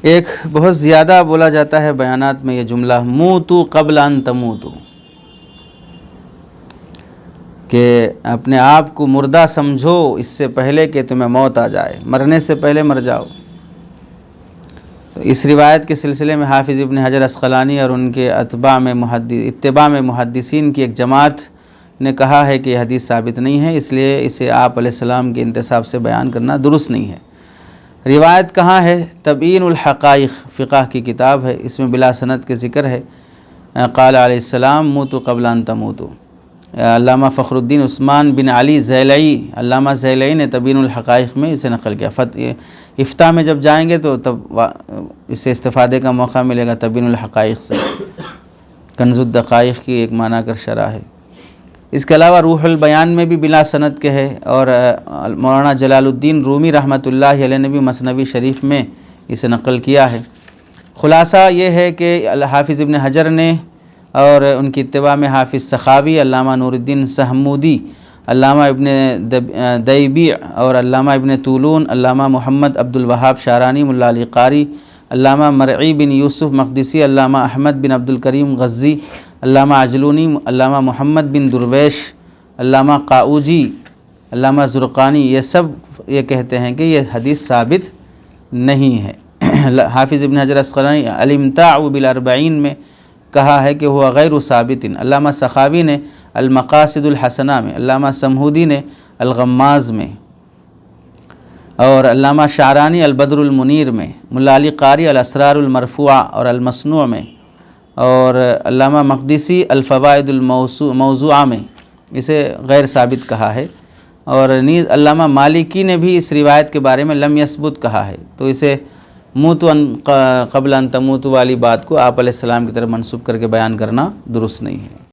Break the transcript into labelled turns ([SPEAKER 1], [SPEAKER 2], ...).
[SPEAKER 1] ایک بہت زیادہ بولا جاتا ہے بیانات میں یہ جملہ موتو قبل ان تموتو، کہ اپنے آپ کو مردہ سمجھو اس سے پہلے کہ تمہیں موت آ جائے، مرنے سے پہلے مر جاؤ۔ تو اس روایت کے سلسلے میں حافظ ابن حجر عسقلانی اور ان کے اتباع میں محدثین کی ایک جماعت نے کہا ہے کہ یہ حدیث ثابت نہیں ہے، اس لیے اسے آپ علیہ السلام کے انتساب سے بیان کرنا درست نہیں ہے۔ روایت کہاں ہے؟ تبیین الحقائق فقہ کی کتاب ہے، اس میں بلا سند کے ذکر ہے، قال علیہ السلام موتو قبل ان تموتو۔ علامہ فخر الدین عثمان بن علی زیلعی، علامہ زیلعی نے تبیین الحقائق میں اسے نقل کیا۔ افتاء میں جب جائیں گے تو تب اس سے استفادے کا موقع ملے گا، تبیین الحقائق سے۔ کنز الدقائق کی ایک معنی کر شرح ہے۔ اس کے علاوہ روح البیان میں بھی بلا سند کے ہے، اور مولانا جلال الدین رومی رحمۃ اللہ علیہ نے بھی مثنوی شریف میں اسے نقل کیا ہے۔ خلاصہ یہ ہے کہ حافظ ابن حجر نے اور ان کی اتباع میں حافظ سخاوی، علامہ نور الدین سہمودی، علامہ ابن دیبیع اور علامہ ابن طولون، علامہ محمد عبد الوہاب شارانی، ملا علی قاری، علامہ مرعی بن یوسف مقدسی، علامہ احمد بن عبد الکریم غزی، علامہ عجلونی، علامہ محمد بن درویش، علامہ قاؤجی، علامہ زرقانی، یہ سب یہ کہتے ہیں کہ یہ حدیث ثابت نہیں ہے۔ حافظ ابن حجر عسقلانی الامتاع بالاربعین میں کہا ہے کہ وہ غیر ثابت۔ علامہ سخاوی نے المقاصد الحسنہ میں، علامہ سمہودی نے الغماز میں، اور علامہ شعرانی البدر المنیر میں، ملا علی قاری الاسرار المرفوعہ اور المصنوع میں، اور علامہ مقدسی الفوائد الموضوعہ میں اسے غیر ثابت کہا ہے، اور نیز علامہ مالکی نے بھی اس روایت کے بارے میں لم یثبت کہا ہے۔ تو اسے موتو قبل ان تموتو والی بات کو آپ علیہ السلام کی طرف منسوب کر کے بیان کرنا درست نہیں ہے۔